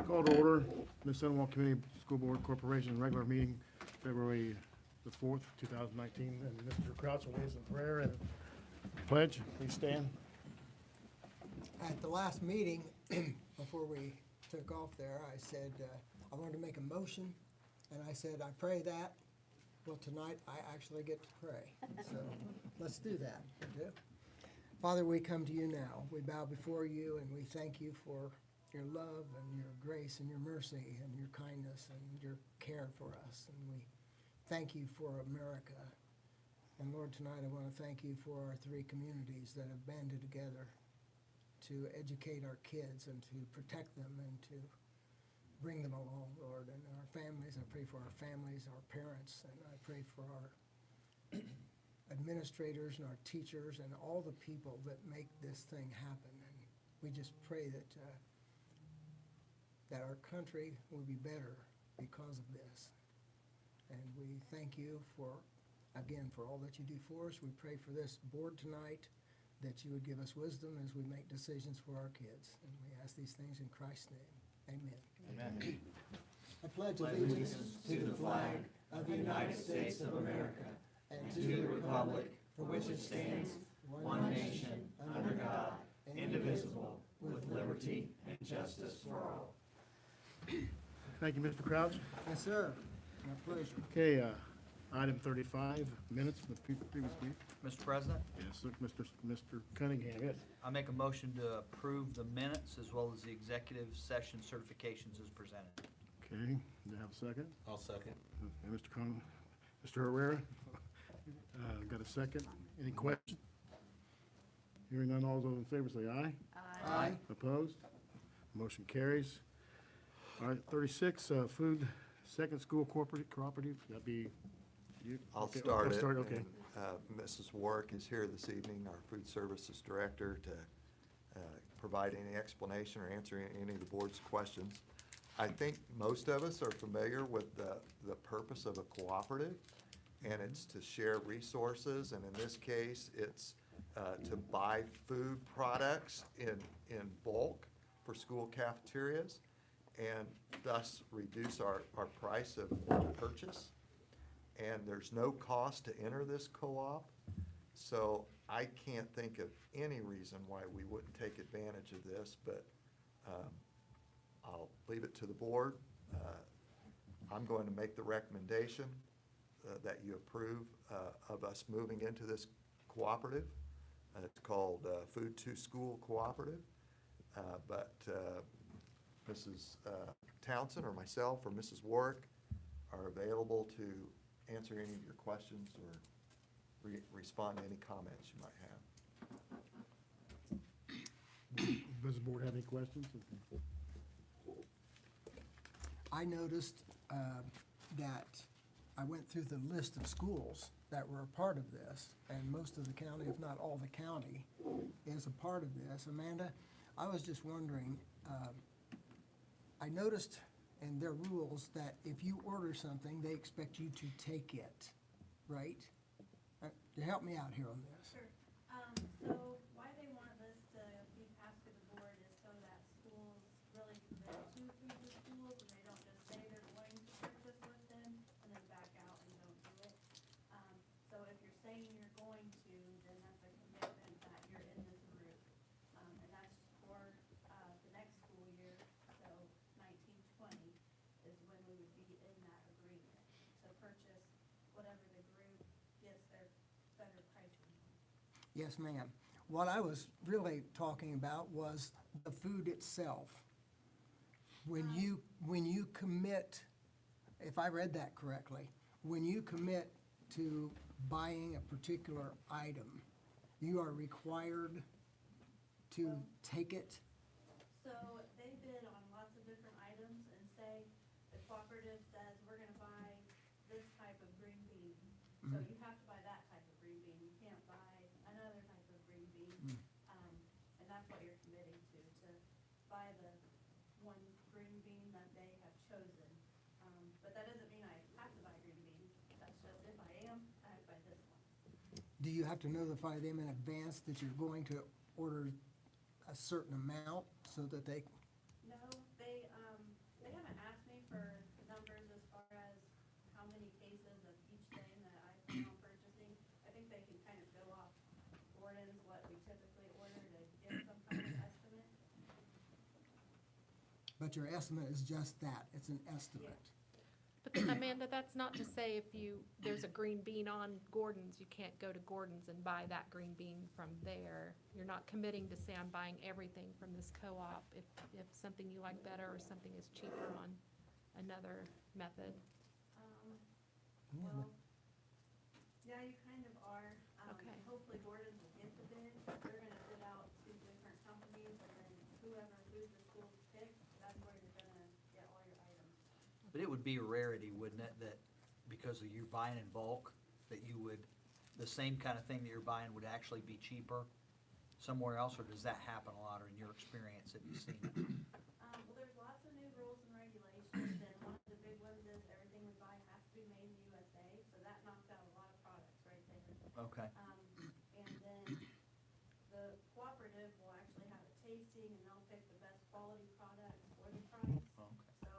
Call to order, Mississinewa Community School Board Corporation regular meeting, February the 4th, 2019. And Mr. Crouch will lead us in prayer and pledge. Please stand. At the last meeting, before we took off there, I said I wanted to make a motion, and I said I pray that. Well, tonight I actually get to pray, so let's do that. Father, we come to you now. We bow before you, and we thank you for your love and your grace and your mercy and your kindness and your care for us. And we thank you for America. And Lord, tonight I want to thank you for our three communities that have banded together to educate our kids and to protect them and to bring them along, Lord. And our families, I pray for our families, our parents, and I pray for our administrators and our teachers and all the people that make this thing happen. And we just pray that that our country will be better because of this. And we thank you for, again, for all that you do for us. We pray for this board tonight, that you would give us wisdom as we make decisions for our kids. And we ask these things in Christ's name. Amen. Amen. I pledge allegiance To the flag of the United States of America and to the republic for which it stands, one nation, under God, indivisible, with liberty and justice for all. Thank you, Mr. Crouch. Yes, sir. My pleasure. Okay, item 35, minutes from the previous meeting. Mr. President, Yes, look, Mr. Cunningham, yes. I make a motion to approve the minutes as well as the executive session certifications as presented. Okay, do you have a second? I'll second. Okay, Mr. Herrera, got a second? Any questions? Hearing none, all those in favor say aye. Aye. Opposed? Motion carries. All right, 36, food, second school cooperative, that'd be you? I'll Okay, start it. Okay. and, Mrs. Warwick is here this evening, our food services director, to provide any explanation or answer any of the board's questions. I think most of us are familiar with the purpose of a cooperative, and it's to share resources, and in this case, it's to buy food products in bulk for school cafeterias, and thus reduce our price of purchase. And there's no cost to enter this co-op, so I can't think of any reason why we wouldn't take advantage of this, but I'll leave it to the board. I'm going to make the recommendation that you approve of us moving into this cooperative. It's called Food to School Cooperative, but Mrs. Townsend or myself or Mrs. Warwick are available to answer any of your questions or respond to any comments you might have. Does the board have any questions? I noticed that I went through the list of schools that were a part of this, and most of the county, if not all the county, is a part of this. Amanda, I was just wondering, I noticed in their rules that if you order something, they expect you to take it, right? Help me out here on this. Sure. So why they want this to be passed to the board is so that schools really commit to feed the schools, and they don't just say they're going to purchase with them and then back out and don't do it. So if you're saying you're going to, then that's a commitment that you're in this group. And that's for the next school year, so 1920 is when we would be in that agreement to purchase whatever the group gets their better pricing on. Yes, ma'am. What I was really talking about was the food itself. When you commit, if I read that correctly, when you commit to buying a particular item, you are required to take it? So they bid on lots of different items, and say the cooperative says, we're gonna buy this type of green bean. So you have to buy that type of green bean, you can't buy another type of green bean. And that's what you're committing to buy the one green bean that they have chosen. But that doesn't mean I have to buy green beans, that's just if I am, I have to buy this one. Do you have to notify them in advance that you're going to order a certain amount so that they, No, they, But your estimate is just that, it's an estimate. But Amanda, that's not to say if there's a green bean on Gordon's, you can't go to Gordon's and buy that green bean from there. You're not committing to say I'm buying everything from this co-op if something you like better or something is cheaper on another method. Well, yeah, you kind of are. Okay. Hopefully Gordon's will get the bid. They're gonna bid out to different companies, and then who the schools pick, that's where you're gonna get all your items. But it would be a rarity, wouldn't it, that because of you buying in bulk, that you would, the same kind of thing that you're buying would actually be cheaper somewhere else, or does that happen a lot, or in your experience, have you seen it? Well, there's lots of new rules and regulations, and one of the big ones is everything we buy has to be made in the USA, so that knocks out a lot of products right there. Okay, And then the cooperative will actually have a tasting, and they'll pick the best quality products for the price. okay. So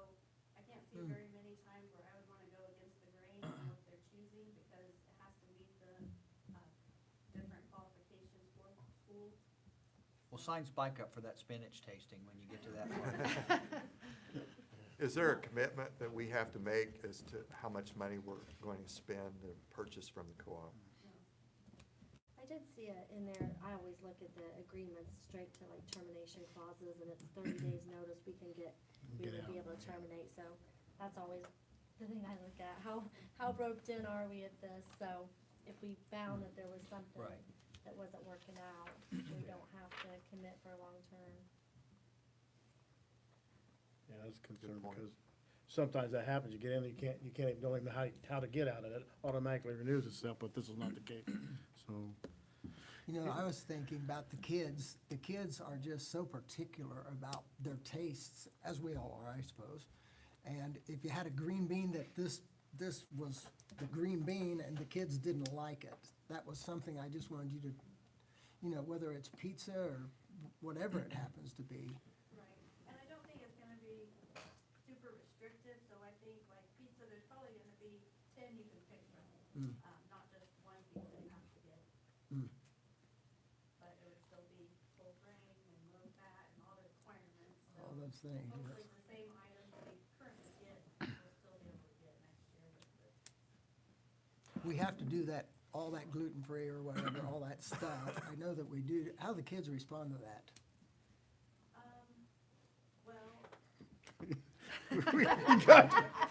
I can't see very many times where I would wanna go against the grain on what they're choosing, because it has to meet the, different qualifications for schools. Well, sign Spike up for that spinach tasting when you get to that part. Is there a commitment that we have to make as to how much money we're going to spend and purchase from the co-op? I did see it in there. I always look at the agreements straight to like termination clauses, and it's 30 days notice we would be able to terminate, so that's always the thing I look at. How roped in are we at this? So if we found that there was something Right. that wasn't working out, we don't have to commit for a long term. Yeah, that's a concern, Good point. because sometimes that happens, you get in, you can't don't even know how to get out of it, automatically renews itself, but this is not the case, so. You know, I was thinking about the kids. The kids are just so particular about their tastes, as we all are, I suppose. And if you had a green bean that this was the green bean and the kids didn't like it, that was something I just wanted you to, you know, whether it's pizza or whatever it happens to be. Right, and I don't think it's gonna be super restrictive, so I think like pizza, there's probably gonna be 10 you can pick from, not just one pizza you have to get. Mm. But it would still be full grain and low fat and all the requirements, so All those things, hopefully yes. the same items we currently get, we'll still be able to get next year with this. We have to do that, all that gluten-free or whatever, all that stuff. I know that we do. How do the kids respond to that? Well,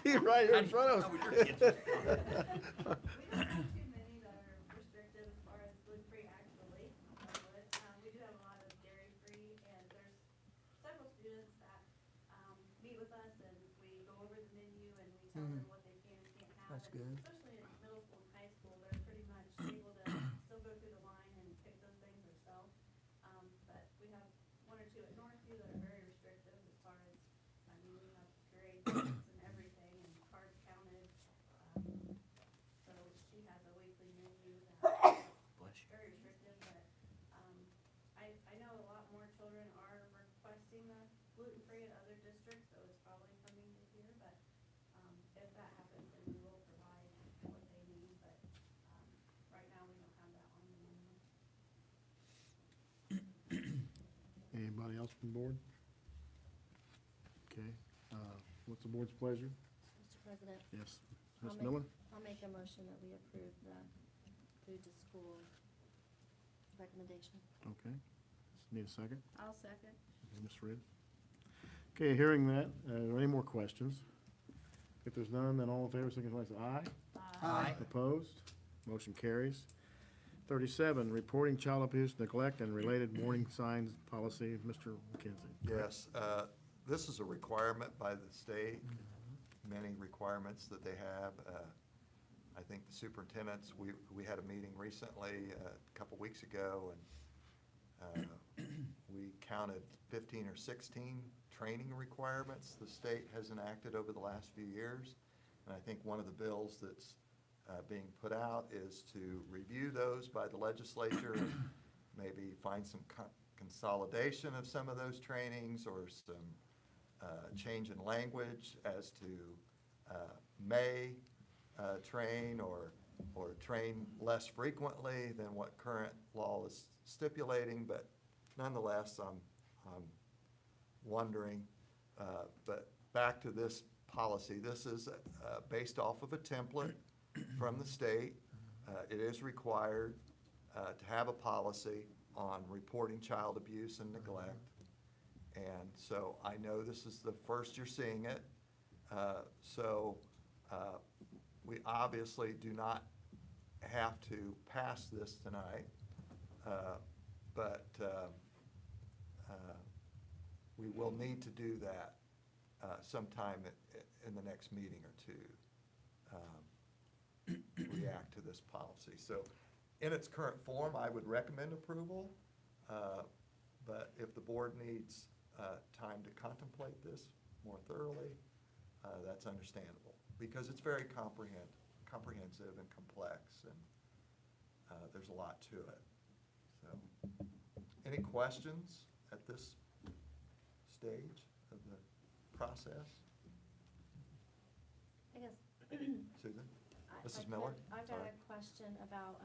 He's right here in front of How us. would your kids respond? we don't have too many that are restricted as far as gluten-free actually. We do have a lot of dairy-free, and there's several students that, meet with us, and we go over the menu, and we tell them what they can and can't have. That's And good. especially in middle school and high school, they're pretty much able to still go through the line and pick those things themselves. But we have one or two at Northview that are very restrictive as far as, we have grade points and everything, and cards counted. So she has a weekly menu that Bless you. very restrictive, but, I know a lot more children are requesting the gluten-free at other districts, so it's probably coming this year, but, if that happens, then we will provide what they need, but, right now, we don't have that on the menu. Anybody else from the board? Okay, what's the board's pleasure? Mr. President, Yes, I'll Ms. make- Miller? I'll make a motion that we approve the food to school recommendation. Okay, need a second? I'll second. Okay, Ms. Reed? Okay, hearing that, are there any more questions? If there's none, then all in favor, signify by saying aye. Aye. Opposed? Motion carries. 37, reporting child abuse, neglect, and related warning signs policy. Mr. McKenzie. Yes, this is a requirement by the state, many requirements that they have. I think the superintendents, we had a meeting recently, a couple weeks ago, and we counted 15 or 16 training requirements the state has enacted over the last few years. And I think one of the bills that's being put out is to review those by the legislature, and maybe find some consolidation of some of those trainings, or some change in language as to may train or train less frequently than what current law is stipulating. But nonetheless, I'm wondering But back to this policy, this is based off of a template from the state. It is required to have a policy on reporting child abuse and neglect. And so I know this is the first you're seeing it. So we obviously do not have to pass this tonight, but we will need to do that sometime in the next meeting or two, react to this policy. So in its current form, I would recommend approval, but if the board needs time to contemplate this more thoroughly, that's understandable, because it's very comprehensive and complex, and there's a lot to it. So, any questions at this stage of the process? I guess. Susan? I- Mrs. I could- Miller? I've got Sorry. a question about,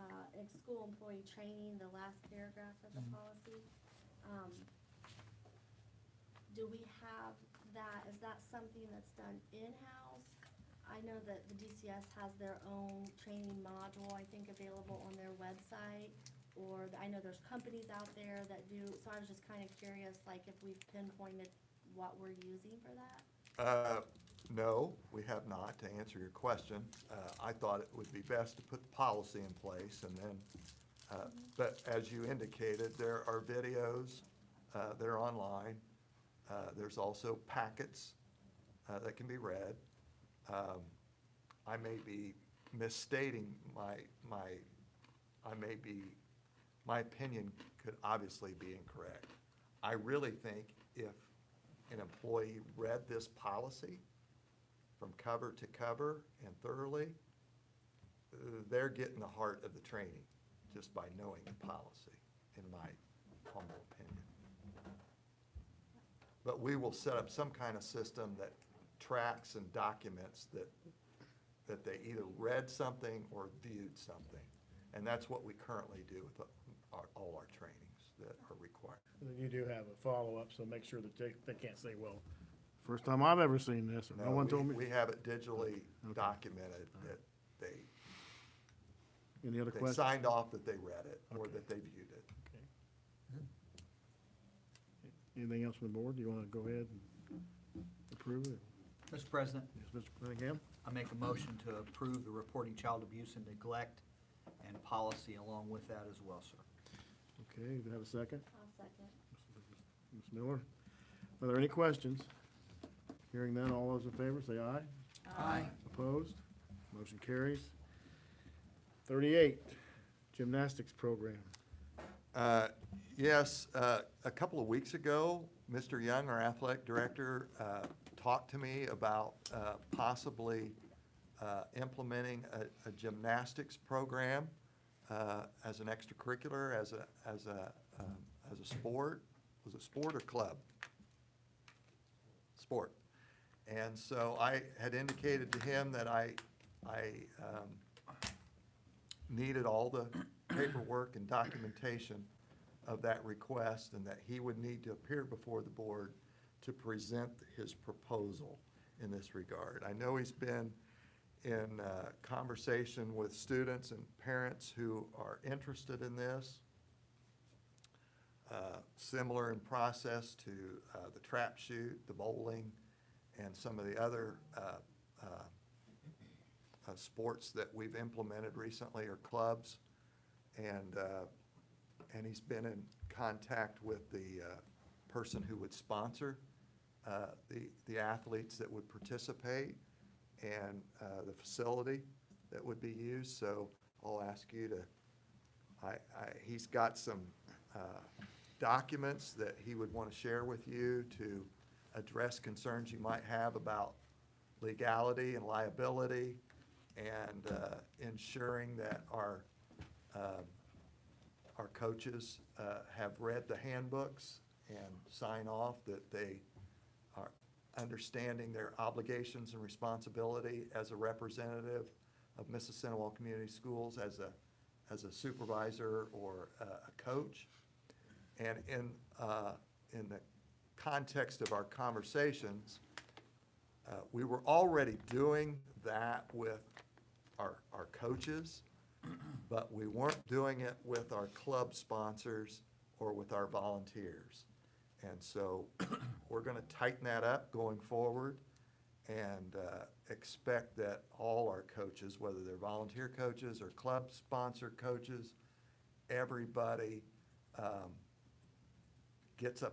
school employee training, the last paragraph of the policy. Do we have that, is that something that's done in-house? I know that the DCS has their own training module, I think, available on their website, or I know there's companies out there that do, so I was just kind of curious, like, if we've pinpointed what we're using for that? No, we have not, to answer your question. I thought it would be best to put the policy in place, and then, but as you indicated, there are videos that are online. There's also packets that can be read. I may be misstating my opinion could obviously be incorrect. I really think if an employee read this policy from cover to cover and thoroughly, they're getting the heart of the training just by knowing the policy, in my humble opinion. But we will set up some kind of system that tracks and documents that they either read something or viewed something. And that's what we currently do with all our trainings that are required. And then you do have a follow-up, so make sure that they can't say, well, first time I've ever seen this, or no one told me. We have it digitally Okay. documented that they Any other they questions? signed off that they read it or Okay. that they viewed it. Okay. Anything else from the board? Do you want to go ahead and approve it? Mr. President, Yes, Mr. Cunningham? I make a motion to approve the reporting child abuse and neglect and policy along with that as well, sir. Okay, do you have a second? I'll second. Ms. Miller? Are there any questions? Hearing none, all those in favor, say aye. Aye. Opposed? Motion carries. 38, gymnastics program. Yes, a couple of weeks ago, Mr. Young, our athletic director, talked to me about possibly implementing a gymnastics program as an extracurricular, as a sport. Was it sport or club? Sport. And so I had indicated to him that I needed all the paperwork and documentation of that request, and that he would need to appear before the board to present his proposal in this regard. I know he's been in conversation with students and parents who are interested in this. Similar in process to the trap shoot, the bowling, and some of the other sports that we've implemented recently, or clubs. And he's been in contact with the person who would sponsor the athletes that would participate, and the facility that would be used. So I'll ask you to, he's got some documents that he would want to share with you to address concerns you might have about legality and liability, and ensuring that our coaches have read the handbooks and sign off that they are understanding their obligations and responsibility as a representative of Mississinewa Community Schools, as a supervisor or a coach. And in the context of our conversations, we were already doing that with our coaches, but we weren't doing it with our club sponsors or with our volunteers. And so we're going to tighten that up going forward and expect that all our coaches, whether they're volunteer coaches or club sponsor coaches, everybody gets a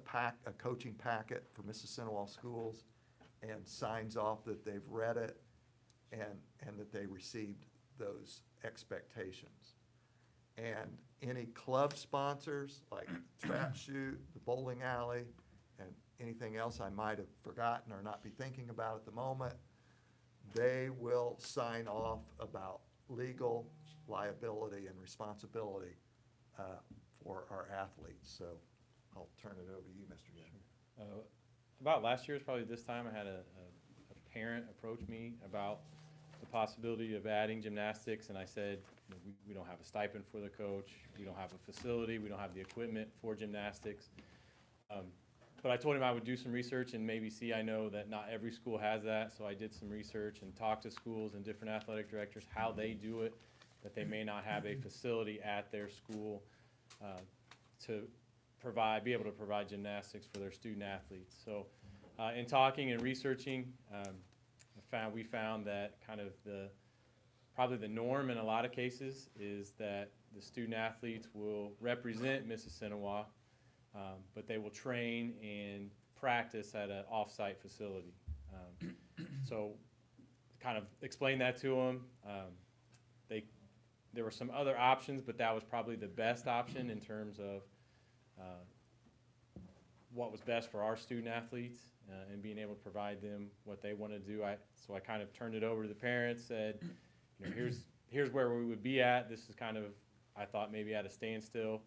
coaching packet for Mississinewa schools and signs off that they've read it and that they received those expectations. And any club sponsors, like Trap Shoot, the bowling alley, and anything else I might have forgotten or not be thinking about at the moment, they will sign off about legal liability and responsibility for our athletes. So I'll turn it over to you, Mr. Young. About last year's probably this time, I had a parent approach me about the possibility of adding gymnastics, and I said, you know, we don't have a stipend for the coach, we don't have a facility, we don't have the equipment for gymnastics. But I told him I would do some research and maybe see, I know that not every school has that, so I did some research and talked to schools and different athletic directors how they do it, that they may not have a facility at their school to be able to provide gymnastics for their student athletes. So in talking and researching, we found that kind of probably the norm in a lot of cases is that the student athletes will represent Mississinewa, but they will train and practice at an off-site facility. So kind of explain that to them. There were some other options, but that was probably the best option in terms of what was best for our student athletes and being able to provide them what they want to do. So I kind of turned it over to the parents, said, you know, here's where we would be at. This is kind of, I thought, maybe at a standstill.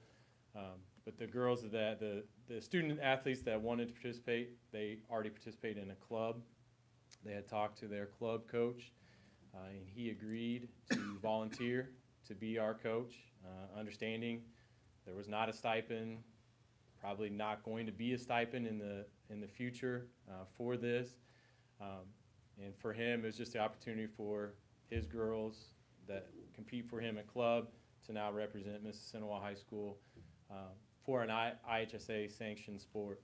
But the girls the student athletes that wanted to participate, they already participate in a club. They had talked to their club coach, and he agreed to volunteer to be our coach, understanding there was not a stipend, probably not going to be a stipend in the future for this. And for him, it was just the opportunity for his girls that compete for him at club to now represent Mississinewa High School for an IHSA sanctioned sport.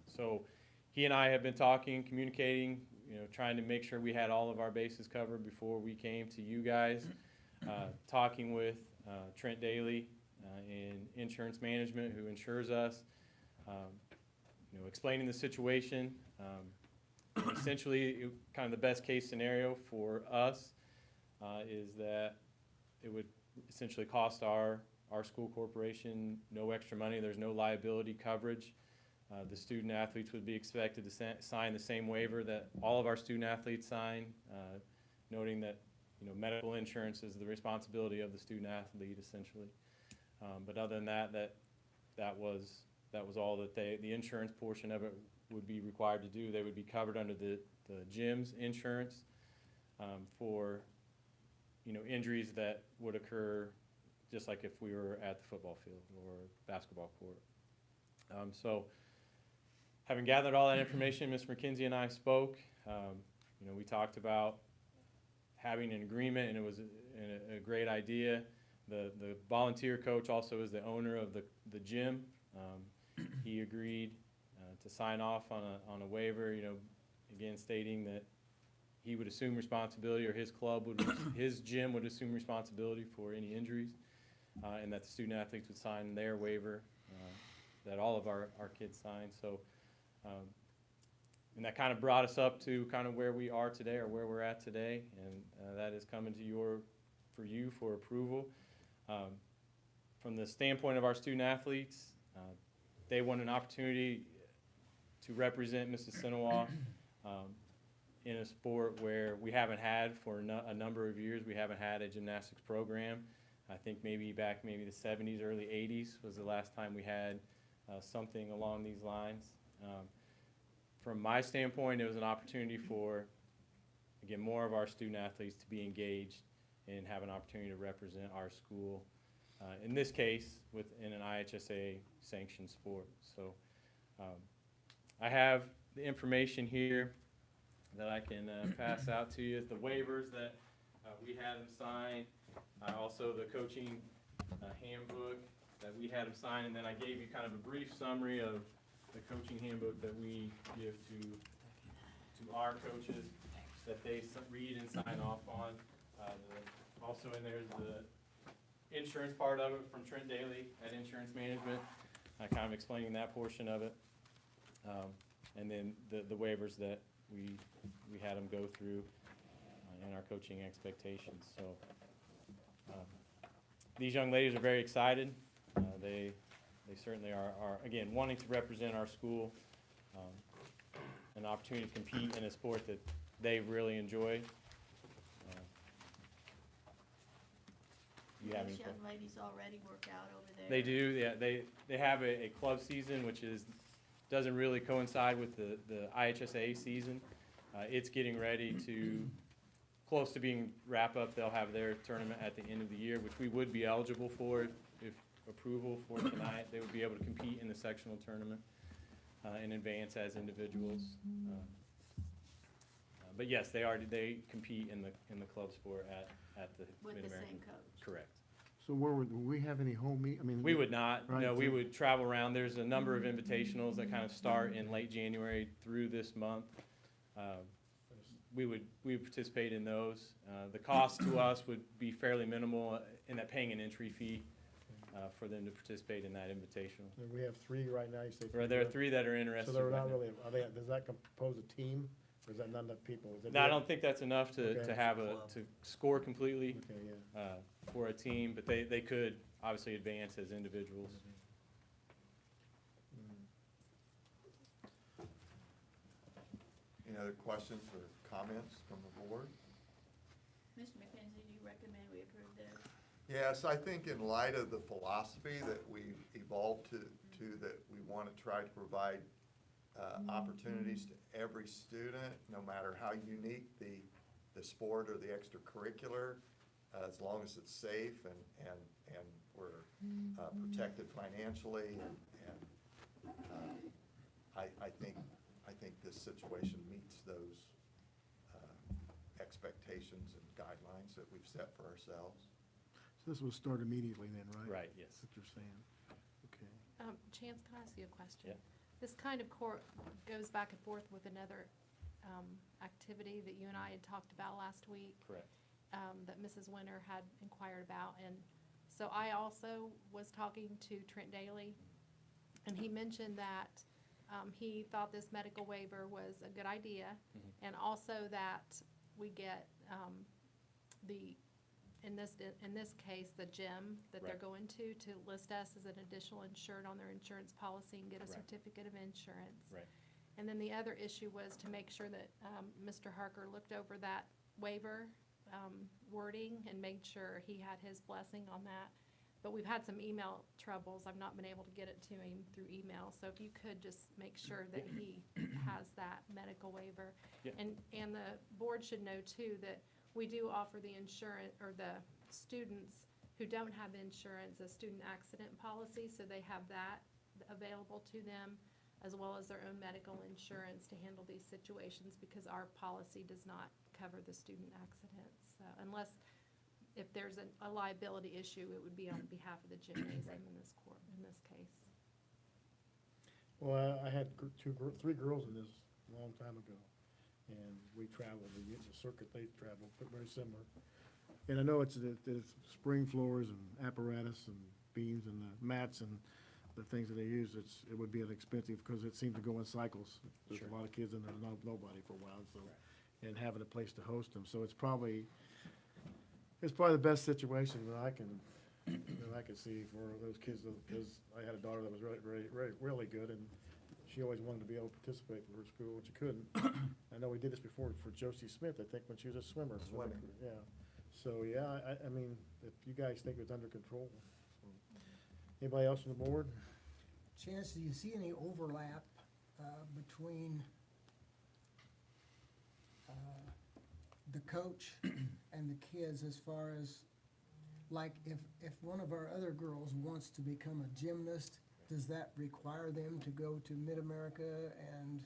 So he and I have been talking, communicating, you know, trying to make sure we had all of our bases covered before we came to you guys. Talking with Trent Daly in insurance management, who insures us, you know, explaining the situation. Essentially, kind of the best case scenario for us is that it would essentially cost our school corporation no extra money. There's no liability coverage. The student athletes would be expected to sign the same waiver that all of our student athletes sign, noting that, you know, medical insurance is the responsibility of the student athlete essentially. But other than that was all that the insurance portion of it would be required to do. They would be covered under the gym's insurance for, you know, injuries that would occur just like if we were at the football field or basketball court. So having gathered all that information, Ms. McKenzie and I spoke. You know, we talked about having an agreement, and it was a great idea. The volunteer coach also is the owner of the gym. He agreed to sign off on a waiver, you know, again stating that he would assume responsibility, or his club his gym would assume responsibility for any injuries, and that the student athletes would sign their waiver that all of our kids signed. So, and that kind of brought us up to kind of where we are today, or where we're at today, and that is coming to you for approval. From the standpoint of our student athletes, they want an opportunity to represent Mississinewa in a sport where we haven't had for a number of years. We haven't had a gymnastics program. I think maybe the 70s, early 80s was the last time we had something along these lines. From my standpoint, it was an opportunity for, again, more of our student athletes to be engaged and have an opportunity to represent our school, in this case, within an IHSA sanctioned sport. So I have the information here that I can pass out to you, the waivers that we had them sign, also the coaching handbook that we had them sign, and then I gave you kind of a brief summary of the coaching handbook that we give to our coaches that they read and sign off on. Also in there is the insurance part of it from Trent Daly at Insurance Management, kind of explaining that portion of it. And then the waivers that we had them go through in our coaching expectations. So these young ladies are very excited. They certainly are, again, wanting to represent our school, an opportunity to compete in a sport that they really enjoy. You have any These young ladies already work out over there. They do, yeah. They have a club season, which doesn't really coincide with the IHSA season. It's getting ready to, close to being wrap up. They'll have their tournament at the end of the year, which we would be eligible for if approval for tonight. They would be able to compete in the sectional tournament and advance as individuals. But yes, they compete in the club sport at the With the Mid-American. same coach. Correct. So would we have any home meet, I mean? We would not, Right, no, we so- would travel around. There's a number of invitationals that kind of start in late January through this month. We would participate in those. The cost to us would be fairly minimal in that paying an entry fee for them to participate in that invitational. And we have 3 right now, you say? There are 3 that are So interested. they're right not now. really, does that compose a team, or is that not enough people? Is it- No, I don't think that's enough to Okay. have to score completely Okay, yeah. for a team, but they could obviously advance as individuals. Any other questions or comments from the board? Mr. McKenzie, do you recommend we approve this? Yes, I think in light of the philosophy that we've evolved to that we want to try to provide opportunities to every student, no matter how unique the sport or the extracurricular, as long as it's safe and we're protected financially, and I think this situation meets those expectations and guidelines that we've set for ourselves. So this will start immediately then, right? Right, yes. That's what you're saying. Okay. Chance, can I ask you a question? Yeah. This kind of goes back and forth with another activity that you and I had talked about last week. Correct. That Mrs. Winter had inquired about. And so I also was talking to Trent Daly, and he mentioned that he thought this medical waiver was a good idea, and also that we get in this case, the gym that they're Right. going to list us as an additional insured on their insurance policy and get a Right. certificate of insurance. Right. And then the other issue was to make sure that Mr. Harker looked over that waiver wording and made sure he had his blessing on that. But we've had some email troubles. I've not been able to get it to him through email. So if you could just make sure that he has that medical waiver. Yeah. And the board should know too that we do offer the insurance, or the students who don't have insurance, a student accident policy, so they have that available to them, as well as their own medical insurance to handle these situations, because our policy does not cover the student accidents. So unless, if there's a liability issue, it would be on behalf of the gymnasium in this case. Well, I had 3 girls in this a long time ago, and we traveled, the circuit they traveled, but very similar. And I know it's the spring floors and apparatus and beams and the mats and the things that they use, it would be inexpensive, because it seems to go in cycles. There's Sure. a lot of kids in there, nobody for a while, so, and having a place to host them, so it's probably the best situation that I can see for those kids, because I had a daughter that was really good, and she always wanted to be able to participate for her school, which she couldn't. I know we did this before for Josie Smith, I think, when she was a swimmer. Swimming. Yeah, so, yeah, I mean, if you guys think it's under control. So. Anybody else on the board? Chance, do you see any overlap between the coach and the kids, as far as, like, if one of our other girls wants to become a gymnast, does that require them to go to Mid-America and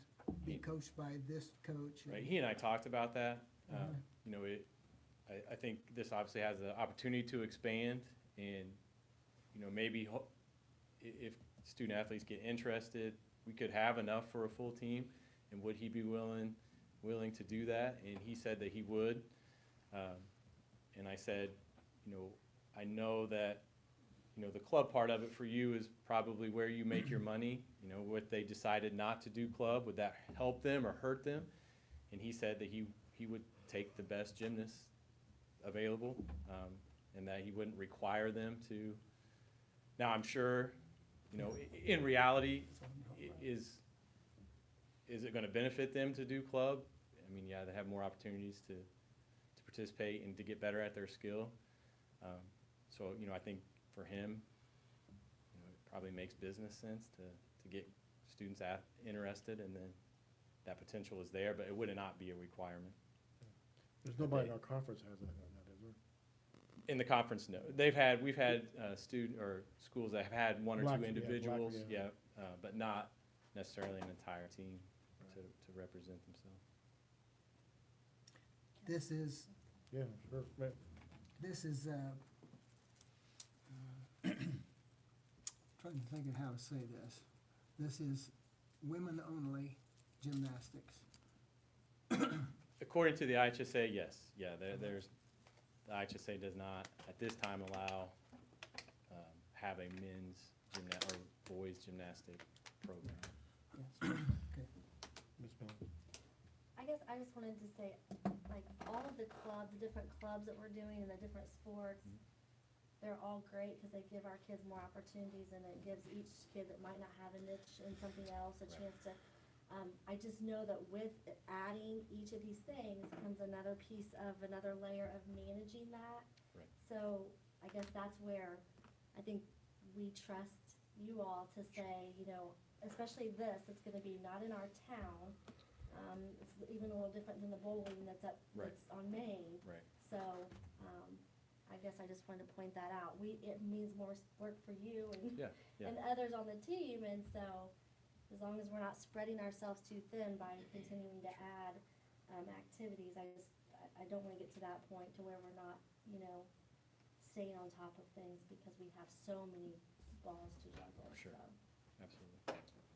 be coached by this coach? Right, he and I talked about that. You know, I think this obviously has the opportunity to expand, and, you know, maybe if student athletes get interested, we could have enough for a full team, and would he be willing to do that? And he said that he would. And I said, you know, I know that, you know, the club part of it for you is probably where you make your money. You know, what they decided not to do club, would that help them or hurt them? And he said that he would take the best gymnasts available, and that he wouldn't require them to. Now, I'm sure, you know, in reality, is it gonna benefit them to do club? I mean, yeah, they have more opportunities to participate and to get better at their skill. So, you know, I think for him, you know, it probably makes business sense to get students interested, and then that potential is there, but it would not be a requirement. There's nobody in our conference has that, is there? In the conference, no. We've had student or schools that have had one or two individuals, but not necessarily an entire team to represent themselves. This is, Yeah, sure. Right. this is, trying to think of how to say this. This is women-only gymnastics. According to the IHSA, yes. Yeah, there's, the IHSA does not, at this time, allow, have a men's or boys gymnastic program. Yes, okay. Ms. Miller. I guess I just wanted to say, like, all of the clubs, the different clubs that we're doing and the different sports, they're all great because they give our kids more opportunities, and it gives each kid that might not have a niche in something else a chance to. I just know that with adding each of these things comes another piece of another layer of managing that. Right. So I guess that's where I think we trust you all to say, you know, especially this, it's gonna be not in our town. It's even a little different than the bowling that's Right. that's on Main. Right. So, I guess I just wanted to point that out. It means more work for you and, Yeah, yeah. and others on the team, and so, as long as we're not spreading ourselves too thin by continuing to add, activities, I don't wanna get to that point to where we're not, you know, staying on top of things because we have so many balls to juggle, Sure. so. Absolutely.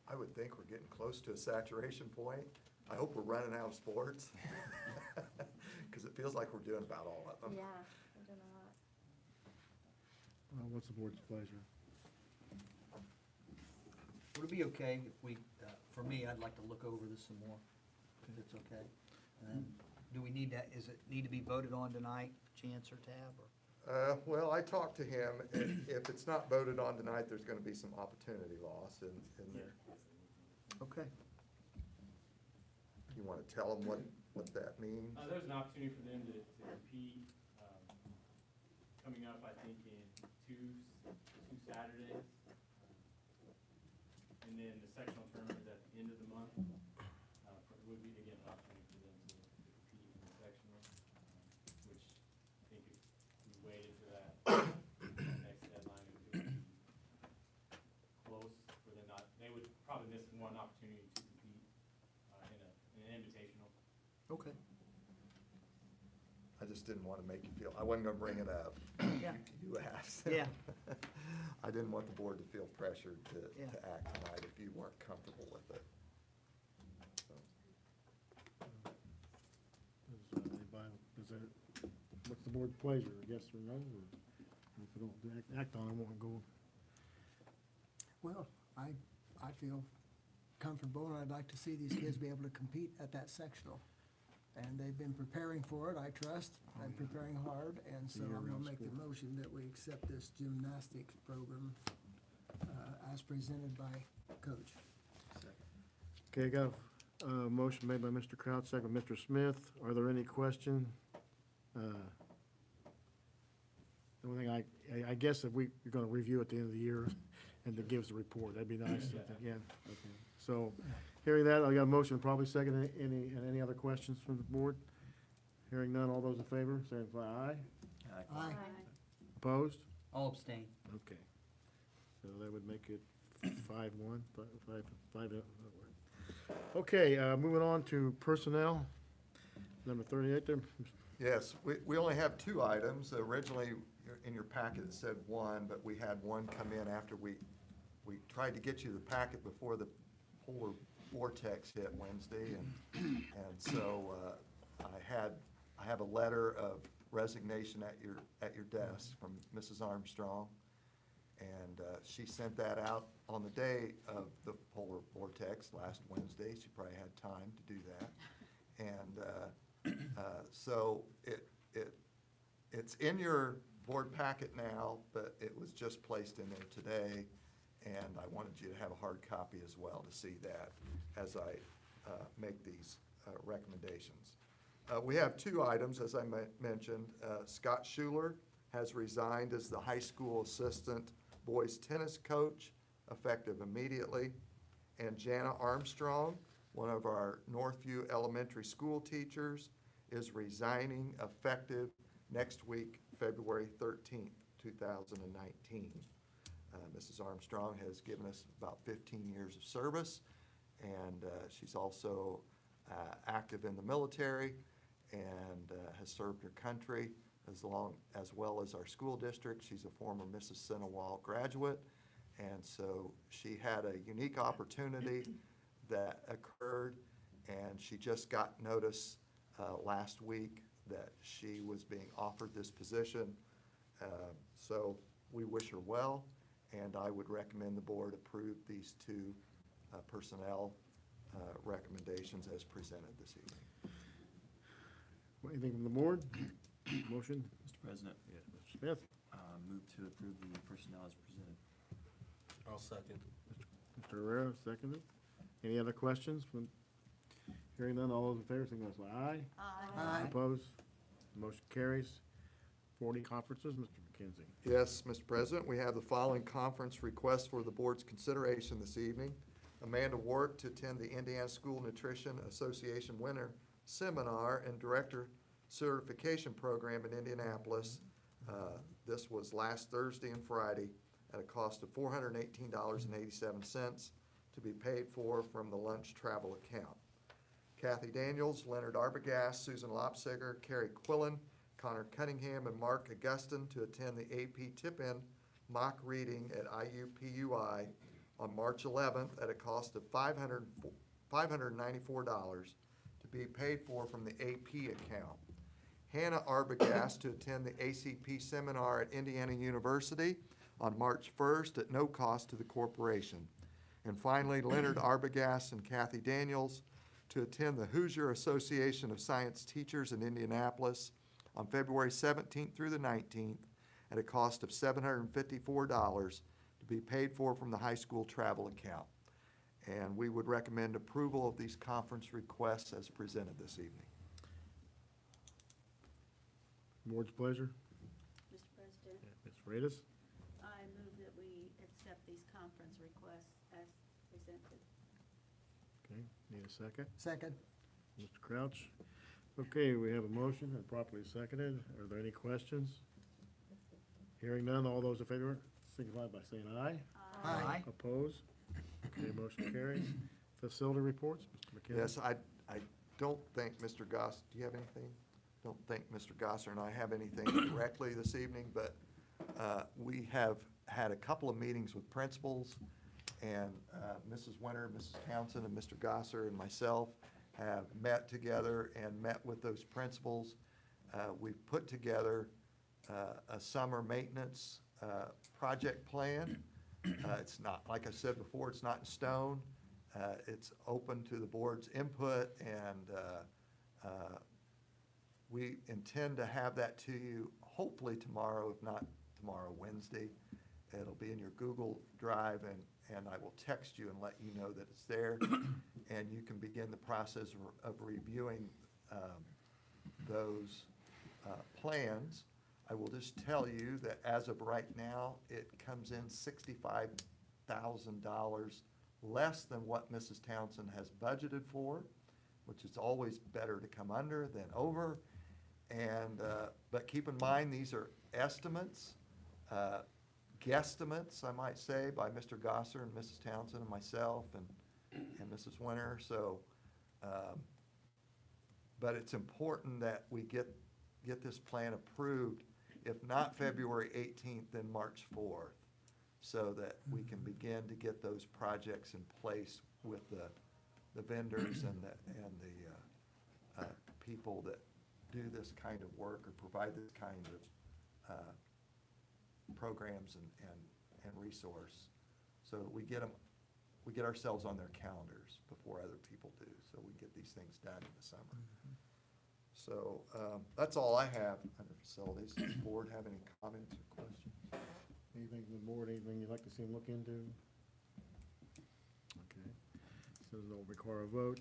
I would think we're getting close to a saturation point. I hope we're running out of sports, because it feels like we're doing about all of them. Yeah, we're doing a lot. What's the board's pleasure? Would it be okay if we, for me, I'd like to look over this some more, if it's okay? Do we need that, is it need to be voted on tonight, Chance or Tab, or? Well, I talked to him, and if it's not voted on tonight, there's gonna be some opportunity loss in there. Okay. You wanna tell him what that means? There's an opportunity for them to compete, coming up, I think, in two Saturdays. And then the sectional tournament is at the end of the month. It would be, again, an opportunity for them to compete in the sectional, which I think if we waited for that next deadline, it would be close for them not, they would probably miss one opportunity to compete in an invitational. Okay. I just didn't wanna make you feel, I wasn't gonna bring it up. Yeah. You asked. Yeah. I didn't want the board to feel pressured to Yeah. act tonight if you weren't comfortable with it. So, What's the board's pleasure, yes or no? Or if we don't act on it, won't go. Well, I feel comfortable, and I'd like to see these kids be able to compete at that sectional. And they've been preparing for it, I trust, and preparing hard, and so I'm gonna Year-round make the sport. motion that we accept this gymnastics program, as presented by Coach. Okay, got a motion made by Mr. Kraut, second by Mr. Smith. Are there any questions? The only thing I guess if we're gonna review at the end of the year and to give us a report, that'd be nice at the end. Okay. So, hearing that, I got a motion, probably second. Any other questions from the board? Hearing none, all those in favor, say aye. Aye. Opposed? I'll abstain. Okay. So that would make it 5-1, five. Okay, moving on to personnel, number 38 there. Yes, we only have two items. Originally, in your packet, it said one, but we had one come in after we tried to get you the packet before the polar vortex hit Wednesday, and so I have a letter of resignation at your desk from Mrs. Armstrong, and she sent that out on the day of the polar vortex last Wednesday. She probably had time to do that, and so it's in your board packet now, but it was just placed in there today, and I wanted you to have a hard copy as well to see that as I make these recommendations. We have two items, as I mentioned. Scott Schuler has resigned as the high school assistant boys tennis coach, effective immediately. And Jana Armstrong, one of our Northview Elementary School teachers, is resigning effective next week, February 13th, 2019. Mrs. Armstrong has given us about 15 years of service, and she's also active in the military and has served her country as well as our school district. She's a former Mississinewa graduate, and so she had a unique opportunity that occurred, and she just got notice last week that she was being offered this position. So we wish her well, and I would recommend the board approve these two personnel recommendations as presented this evening. Anything from the board? Motion? Mr. President, Yes, Mr. Smith. move to approve the personnel as presented. I'll second. Mr. Herrera, seconded. Any other questions? Hearing none, all those in favor, signify by saying aye. Aye. Opposed? Motion carries. 40 conferences, Mr. McKenzie. Yes, Mr. President, we have the following conference requests for the board's consideration this evening. Amanda Ward to attend the Indiana School Nutrition Association Winter Seminar and Director Certification Program in Indianapolis. This was last Thursday and Friday at a cost of $418.87 to be paid for from the lunch travel account. Kathy Daniels, Leonard Arbogast, Susan Lopsiger, Carrie Quillen, Connor Cunningham, and Mark Augustin to attend the AP Tip-In mock reading at IUPUI on March 11th at a cost of $594 to be paid for from the AP account. Hannah Arbogast to attend the ACP seminar at Indiana University on March 1st at no cost to the corporation. And finally, Leonard Arbogast and Kathy Daniels to attend the Hoosier Association of Science Teachers in Indianapolis on February 17th through the 19th at a cost of $754 to be paid for from the high school travel account. And we would recommend approval of these conference requests as presented this evening. Board's pleasure. Mr. President, Ms. Freitas? I move that we accept these conference requests as presented. Okay, need a second? Second. Mr. Crouch? Okay, we have a motion and properly seconded. Are there any questions? Hearing none, all those in favor signify by saying aye. Aye. Opposed? Okay, motion carries. Facility reports, Mr. McKenzie? Yes, I don't think Mr. Goss, do you have anything? Don't think Mr. Gosser and I have anything directly this evening, but we have had a couple of meetings with principals, and Mrs. Winter, Mrs. Townsend, and Mr. Gosser and myself have met together and met with those principals. We've put together a summer maintenance project plan. It's not, like I said before, it's not in stone. It's open to the board's input, and we intend to have that to you hopefully tomorrow, if not tomorrow, Wednesday. It'll be in your Google Drive, and I will text you and let you know that it's there. And you can begin the process of reviewing those plans. I will just tell you that as of right now, it comes in $65,000 less than what Mrs. Townsend has budgeted for, which is always better to come under than over. And but keep in mind, these are estimates. guesstimates, I might say, by Mr. Gosser and Mrs. Townsend and myself and Mrs. Winter, so, but it's important that we get this plan approved, if not February 18th, then March 4th, so that we can begin to get those projects in place with the vendors and the people that do this kind of work or provide this kind of programs and resource, so that we get ourselves on their calendars before other people do, so we get these things done in the summer. So that's all I have under facilities. Does the board have any comments or questions? Anything from the board, anything you'd like to see them look into? Okay, so they'll require a vote.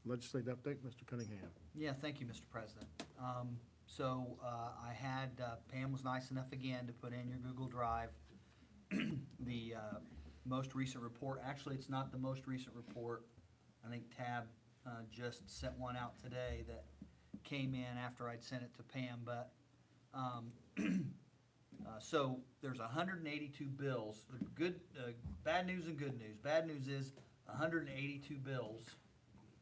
Legislative update, Mr. Cunningham. Yeah, thank you, Mr. President. I had, Pam was nice enough again to put in your Google Drive the most recent report. Actually, it's not the most recent report. I think Tab just sent one out today that came in after I'd sent it to Pam, but so there's 182 bills. The good, bad news and good news. Bad news is 182 bills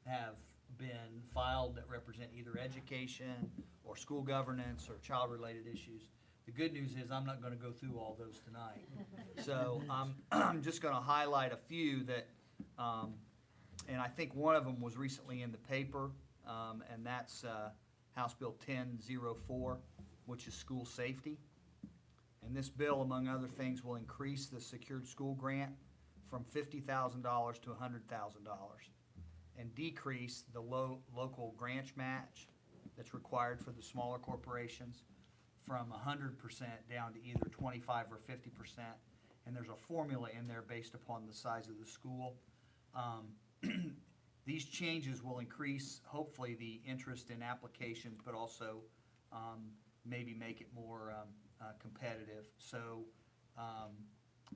have been filed that represent either education or school governance or child-related issues. The good news is I'm not gonna go through all those tonight. So I'm just gonna highlight a few that, and I think one of them was recently in the paper, and that's House Bill 1004, which is school safety. And this bill, among other things, will increase the secured school grant from $50,000 to $100,000 and decrease the local branch match that's required for the smaller corporations from 100% down to either 25 or 50%. And there's a formula in there based upon the size of the school. These changes will increase, hopefully, the interest in applications, but also maybe make it more competitive. So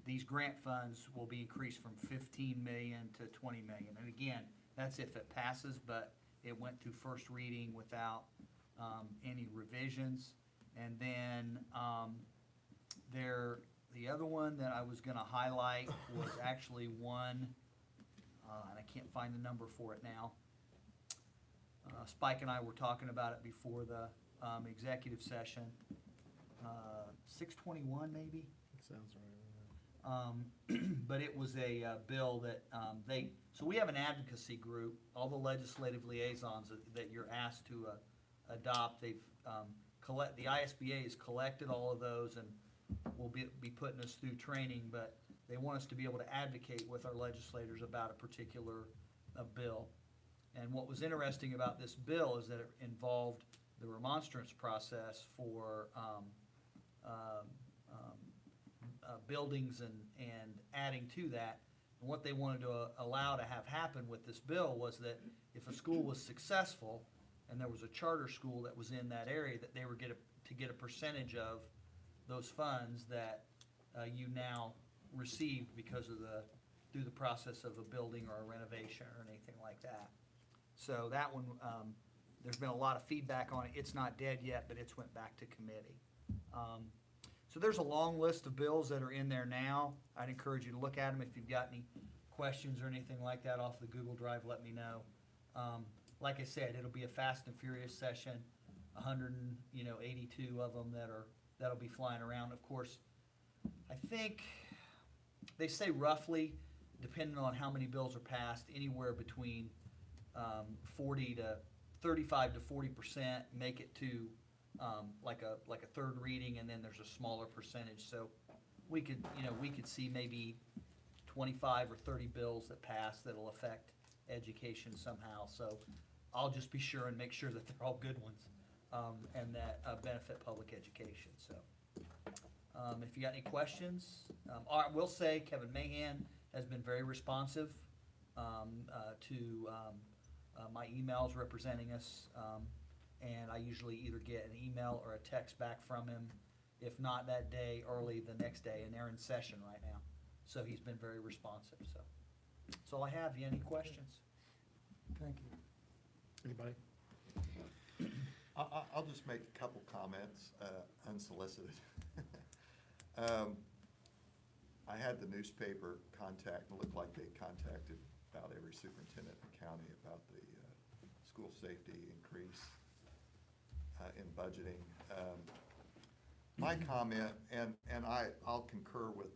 these grant funds will be increased from 15 million to 20 million. And again, that's if it passes, but it went through first reading without any revisions. And then the other one that I was gonna highlight was actually one, and I can't find the number for it now. Spike and I were talking about it before the executive session. 621 maybe? That sounds right. But it was a bill that so we have an advocacy group, all the legislative liaisons that you're asked to adopt. They've the ISBA has collected all of those and will be putting us through training, but they want us to be able to advocate with our legislators about a particular bill. And what was interesting about this bill is that it involved the remonstrance process for buildings and adding to that. And what they wanted to allow to have happen with this bill was that if a school was successful and there was a charter school that was in that area, that they were to get a percentage of those funds that you now received because of through the process of a building or a renovation or anything like that. So that one, there's been a lot of feedback on it. It's not dead yet, but it's went back to committee. So there's a long list of bills that are in there now. I'd encourage you to look at them. If you've got any questions or anything like that off the Google Drive, let me know. Like I said, it'll be a fast and furious session. 182 of them that'll be flying around. Of course, I think they say roughly, depending on how many bills are passed, anywhere between 35 to 40% make it to like a third reading, and then there's a smaller percentage. So we could see maybe 25 or 30 bills that pass that'll affect education somehow. So I'll just be sure and make sure that they're all good ones and that benefit public education. So if you got any questions, I will say Kevin Mahan has been very responsive to my emails representing us, and I usually either get an email or a text back from him, if not that day, early the next day, and they're in session right now. So he's been very responsive. So that's all I have. You any questions? Thank you. Anybody? I'll just make a couple comments, unsolicited. I had the newspaper contact, it looked like they contacted about every superintendent in the county about the school safety increase in budgeting. My comment, and I'll concur with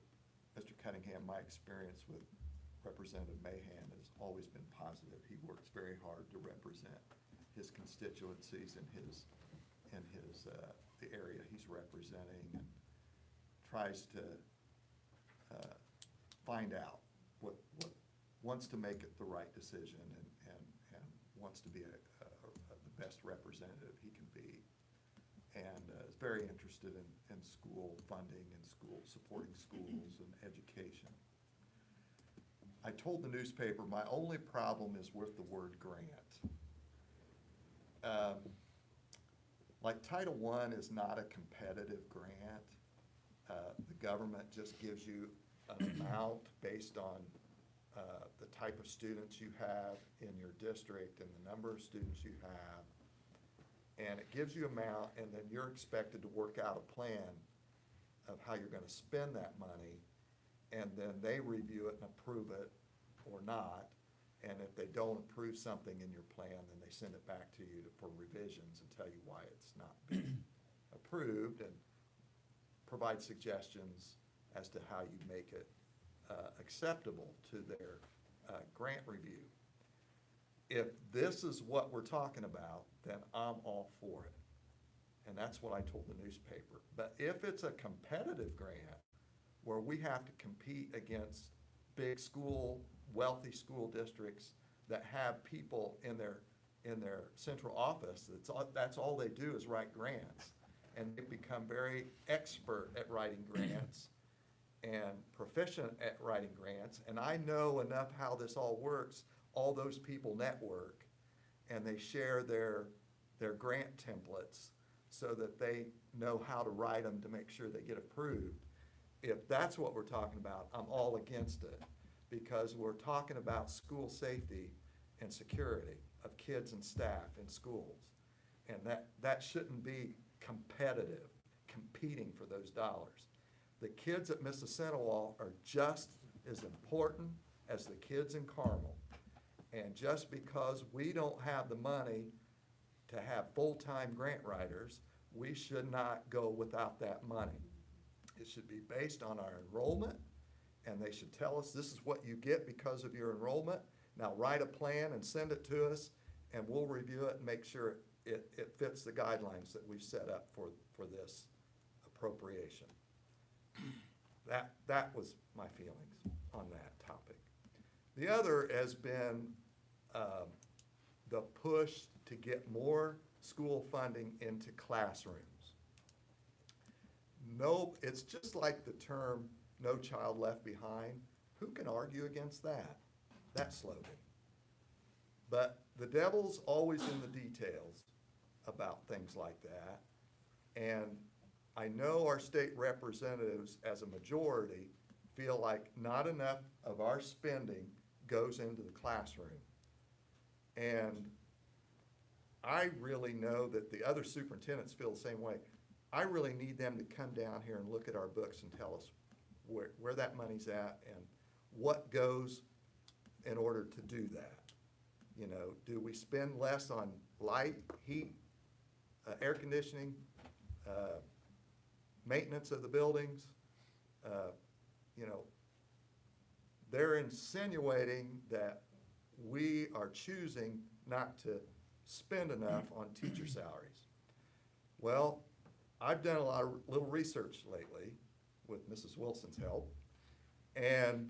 Mr. Cunningham, my experience with Representative Mahan has always been positive. He works very hard to represent his constituencies and the area he's representing, and tries to find out what wants to make it the right decision, and wants to be the best representative he can be, and is very interested in school funding and supporting schools and education. I told the newspaper my only problem is with the word grant. Like Title I is not a competitive grant. The government just gives you an amount based on the type of students you have in your district and the number of students you have. And it gives you amount, and then you're expected to work out a plan of how you're gonna spend that money, and then they review it and approve it or not. And if they don't approve something in your plan, then they send it back to you for revisions and tell you why it's not being approved, and provide suggestions as to how you make it acceptable to their grant review. If this is what we're talking about, then I'm all for it. And that's what I told the newspaper. But if it's a competitive grant where we have to compete against big school, wealthy school districts that have people in their central office, that's all they do is write grants. And they become very expert at writing grants and proficient at writing grants. And I know enough how this all works. All those people network, and they share their grant templates so that they know how to write them to make sure they get approved. If that's what we're talking about, I'm all against it, because we're talking about school safety and security of kids and staff in schools. And that shouldn't be competitive, competing for those dollars. The kids at Mississinewa are just as important as the kids in Carmel. And just because we don't have the money to have full-time grant writers, we should not go without that money. It should be based on our enrollment, and they should tell us this is what you get because of your enrollment. Now write a plan and send it to us, and we'll review it and make sure it fits the guidelines that we've set up for this appropriation. That was my feelings on that topic. The other has been the push to get more school funding into classrooms. No, it's just like the term "no child left behind." Who can argue against that slogan? But the devil's always in the details about things like that. And I know our state representatives as a majority feel like not enough of our spending goes into the classroom. And I really know that the other superintendents feel the same way. I really need them to come down here and look at our books and tell us where that money's at and what goes in order to do that. You know, do we spend less on light, heat, air conditioning, maintenance of the buildings? You know, they're insinuating that we are choosing not to spend enough on teacher salaries. Well, I've done a little research lately with Mrs. Wilson's help, and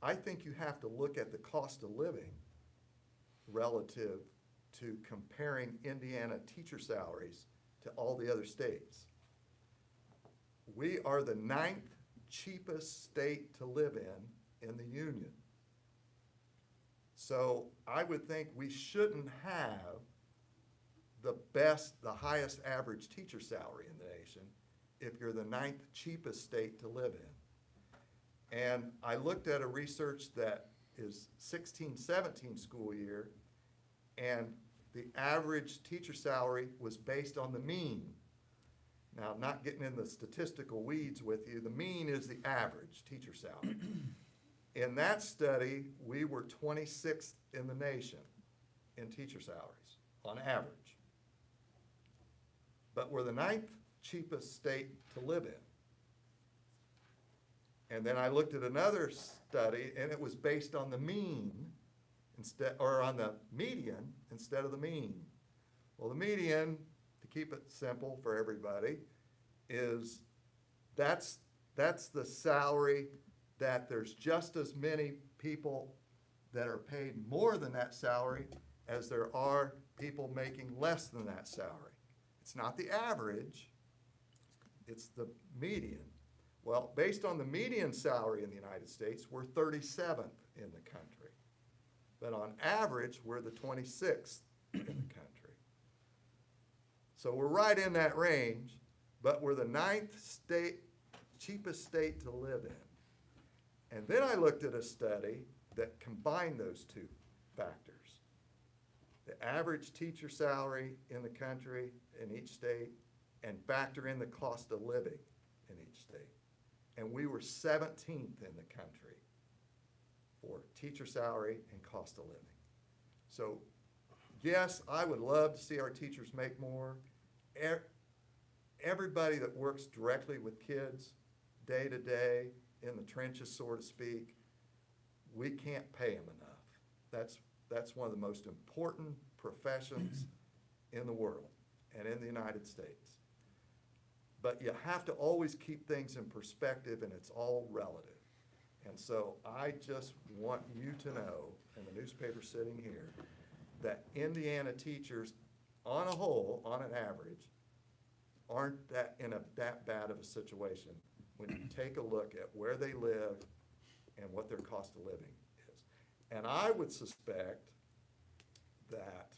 I think you have to look at the cost of living relative to comparing Indiana teacher salaries to all the other states. We are the 9th cheapest state to live in the union. So I would think we shouldn't have the highest average teacher salary in the nation if you're the 9th cheapest state to live in. And I looked at a research that is 16-17 school year, and the average teacher salary was based on the mean. Now, not getting in the statistical weeds with you, the mean is the average teacher salary. In that study, we were 26th in the nation in teacher salaries, on average. But we're the 9th cheapest state to live in. And then I looked at another study, and it was based on the mean instead, or on the median instead of the mean. Well, the median, to keep it simple for everybody, is that's the salary that there's just as many people that are paid more than that salary as there are people making less than that salary. It's not the average, it's the median. Well, based on the median salary in the United States, we're 37th in the country. But on average, we're the 26th in the country. So we're right in that range, but we're the 9th state, cheapest state to live in. And then I looked at a study that combined those two factors. The average teacher salary in the country, in each state, and factor in the cost of living in each state. And we were 17th in the country for teacher salary and cost of living. So, yes, I would love to see our teachers make more. Everybody that works directly with kids, day to day, in the trenches, so to speak, we can't pay them enough. That's one of the most important professions in the world and in the United States. But you have to always keep things in perspective, and it's all relative. And so I just want you to know, and the newspaper sitting here, that Indiana teachers, on a whole, on an average, aren't in that bad of a situation when you take a look at where they live and what their cost of living is. And I would suspect that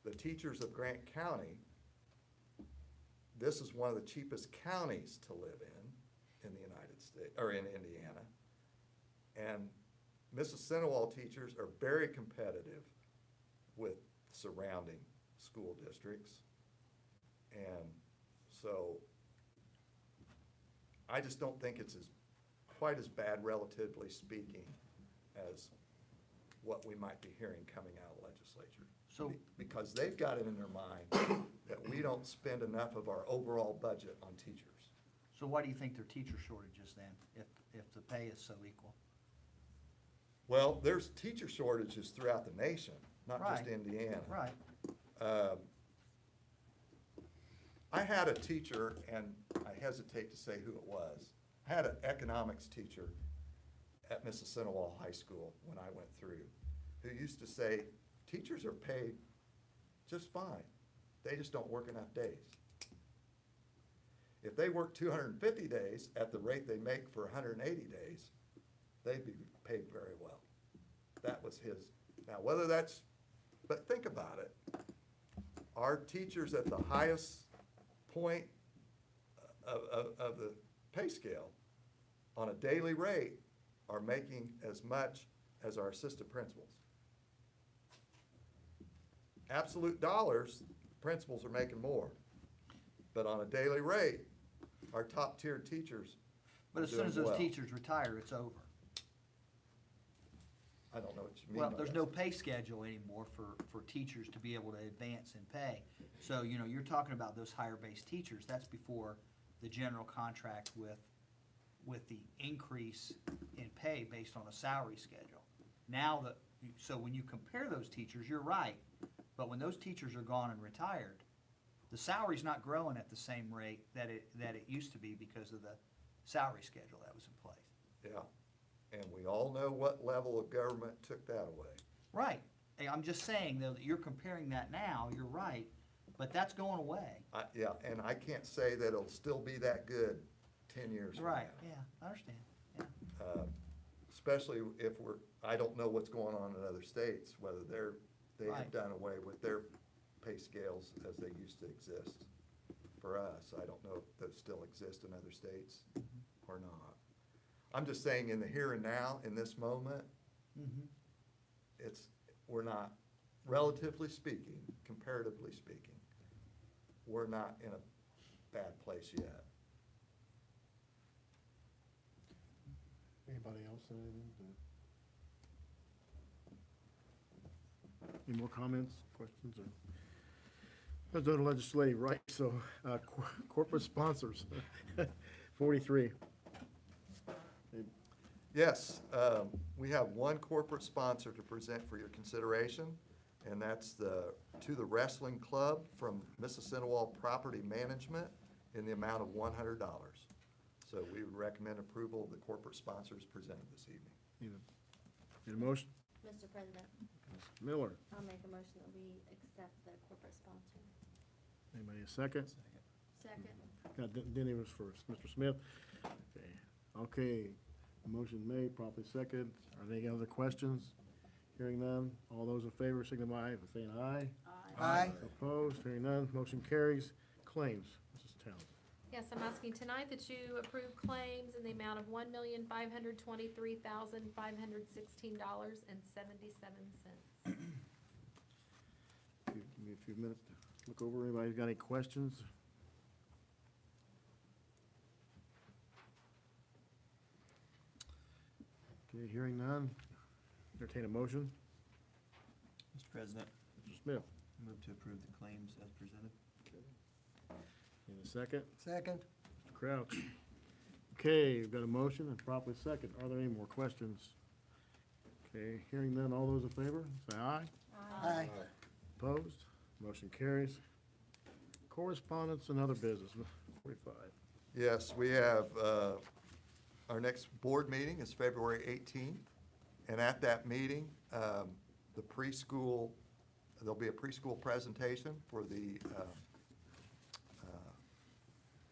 the teachers of Grant County, this is one of the cheapest counties to live in the United States, or in Indiana. And Mississinewa teachers are very competitive with surrounding school districts. And so I just don't think it's quite as bad, relatively speaking, as what we might be hearing coming out of legislature. So- Because they've got it in their mind that we don't spend enough of our overall budget on teachers. So why do you think there are teacher shortages then, if the pay is so equal? Well, there's teacher shortages throughout the nation, not just Right. Indiana. Right. I had a teacher, and I hesitate to say who it was. I had an economics teacher at Mississinewa High School when I went through, who used to say, teachers are paid just fine. They just don't work enough days. If they work 250 days at the rate they make for 180 days, they'd be paid very well. That was his. Now, whether that's, but think about it. Our teachers at the highest point of the pay scale on a daily rate are making as much as our assistant principals. Absolute dollars, principals are making more. But on a daily rate, our top tier teachers But are as soon doing as those well. teachers retire, it's over. I don't know what you mean Well, by there's that. no pay schedule anymore for teachers to be able to advance in pay. So, you're talking about those higher base teachers, that's before the general contract with the increase in pay based on a salary schedule. Now so when you compare those teachers, you're right, but when those teachers are gone and retired, the salary's not growing at the same rate that it used to be because of the salary schedule that was in place. Yeah, and we all know what level of government took that away. Right. Hey, I'm just saying, though, that you're comparing that now, you're right, but that's going away. Yeah, and I can't say that it'll still be that good 10 years from now. Right, yeah, I understand, yeah. Especially if I don't know what's going on in other states, whether they have Right. done away with their pay scales as they used to exist. For us, I don't know if those still exist in other states or not. I'm just saying in the here and now, in this moment, Mhm. we're not, relatively speaking, comparatively speaking, we're not in a bad place yet. Anybody else have anything to? Any more comments, questions, or? Let's go to legislative, right, so, corporate sponsors, 43. Yes, we have one corporate sponsor to present for your consideration, and that's to the Wrestling Club from Mississinewa Property Management in the amount of $100. So we would recommend approval of the corporate sponsors presented this evening. Need a motion? Mr. President, Ms. Miller, I'll make a motion that we accept the corporate sponsor. anybody a second? Second. Denny was first, Mr. Smith. Okay, motion made, properly second. Are there any other questions? Hearing none, all those in favor signify by saying aye. Aye. Opposed, hearing none, motion carries. Claims, Mrs. Townsend. Yes, I'm asking tonight that you approve claims in the amount of $1,523,516.77. Give me a few minutes to look over. Anybody got any questions? Okay, hearing none. Entertain a motion. Mr. President, Mr. Smith, move to approve the claims as presented. in a second. Second. Mr. Crouch. Okay, we've got a motion and properly second. Are there any more questions? Okay, hearing none. All those in favor, say aye. Aye. Opposed? Motion carries. Correspondence and other business, 45. Yes, we have, our next board meeting is February 18th, and at that meeting, the preschool, there'll be a preschool presentation for the,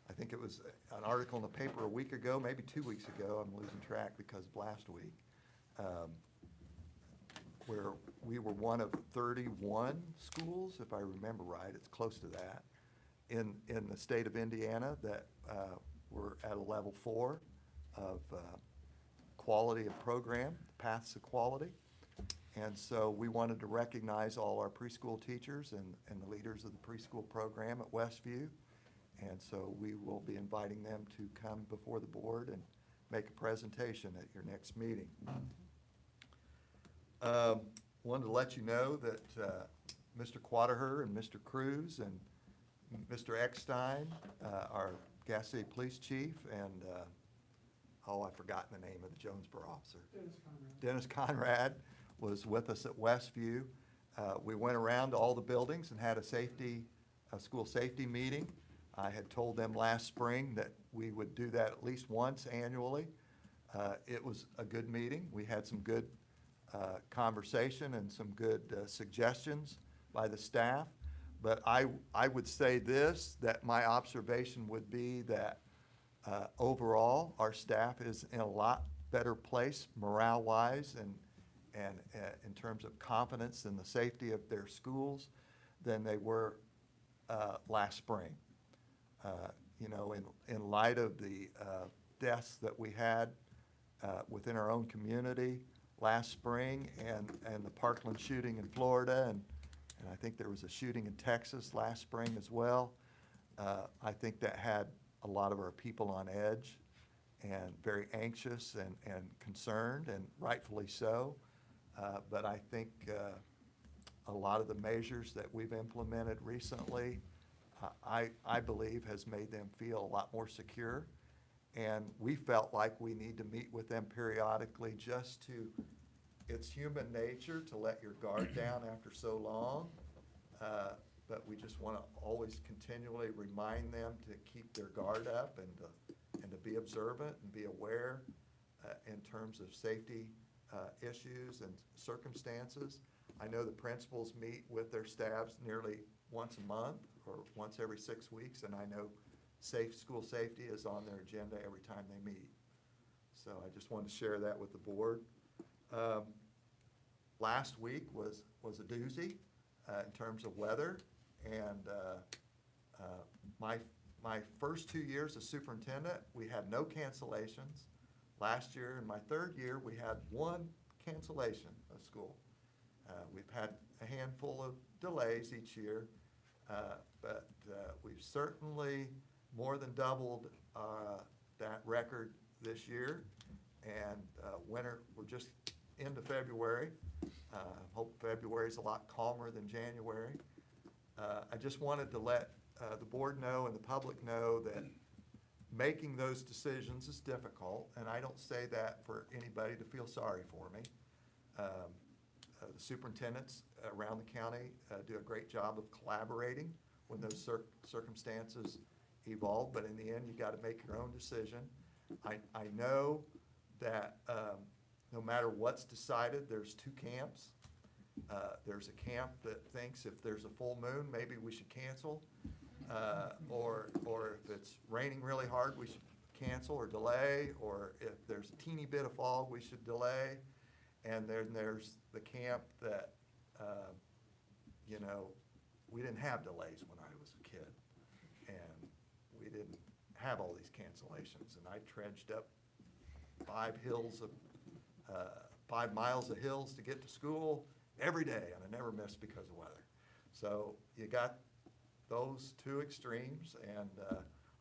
I think it was an article in the paper a week ago, maybe 2 weeks ago, I'm losing track because of last week, where we were one of 31 schools, if I remember right, it's close to that, in the state of Indiana that were at a level 4 of quality of program, paths to quality. And so we wanted to recognize all our preschool teachers and the leaders of the preschool program at Westview. And so we will be inviting them to come before the board and make a presentation at your next meeting. Wanted to let you know that Mr. Quaterher and Mr. Cruz and Mr. Eckstein, our Gas City Police Chief, and, I've forgotten the name of the Jonesboro officer. Dennis Conrad was with us at Westview. We went around to all the buildings and had a school safety meeting. I had told them last spring that we would do that at least once annually. It was a good meeting. We had some good conversation and some good suggestions by the staff. But I would say this, that my observation would be that overall, our staff is in a lot better place morale-wise and in terms of confidence in the safety of their schools than they were last spring. In light of the deaths that we had within our own community last spring and the Parkland shooting in Florida, and I think there was a shooting in Texas last spring as well, I think that had a lot of our people on edge and very anxious and concerned, and rightfully so. But I think a lot of the measures that we've implemented recently, I believe has made them feel a lot more secure. And we felt like we need to meet with them periodically just to, it's human nature to let your guard down after so long. But we just want to always continually remind them to keep their guard up and to be observant and be aware in terms of safety issues and circumstances. I know the principals meet with their staffs nearly once a month or once every 6 weeks, and I know school safety is on their agenda every time they meet. So I just wanted to share that with the board. Last week was a doozy in terms of weather, and my first 2 years as superintendent, we had no cancellations. Last year, in my third year, we had one cancellation of school. We've had a handful of delays each year, but we've certainly more than doubled that record this year. And winter, we're just into February. Hope February's a lot calmer than January. I just wanted to let the board know and the public know that making those decisions is difficult, and I don't say that for anybody to feel sorry for me. The superintendents around the county do a great job of collaborating when those circumstances evolve, but in the end, you got to make your own decision. I know that no matter what's decided, there's two camps. There's a camp that thinks if there's a full moon, maybe we should cancel. Or if it's raining really hard, we should cancel or delay, or if there's a teeny bit of fog, we should delay. And then there's the camp that, you know, we didn't have delays when I was a kid, and we didn't have all these cancellations, and I trudged up 5 miles of hills to get to school every day, and I never missed because of weather. So you got those two extremes, and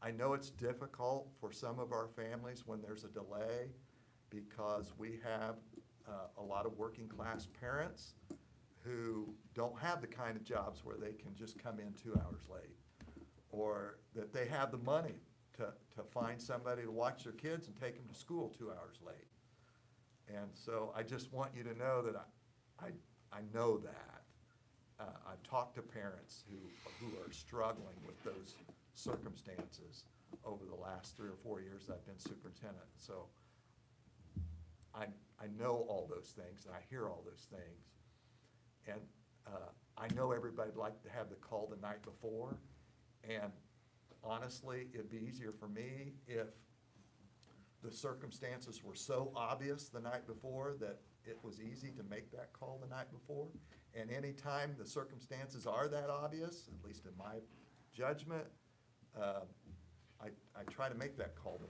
I know it's difficult for some of our families when there's a delay, because we have a lot of working class parents who don't have the kind of jobs where they can just come in 2 hours late, or that they have the money to find somebody to watch their kids and take them to school 2 hours late. And so I just want you to know that I know that. I've talked to parents who are struggling with those circumstances over the last 3 or 4 years I've been superintendent. So I know all those things, and I hear all those things. And I know everybody'd like to have the call the night before, and honestly, it'd be easier for me if the circumstances were so obvious the night before that it was easy to make that call the night before. And anytime the circumstances are that obvious, at least in my judgment, I try to make that call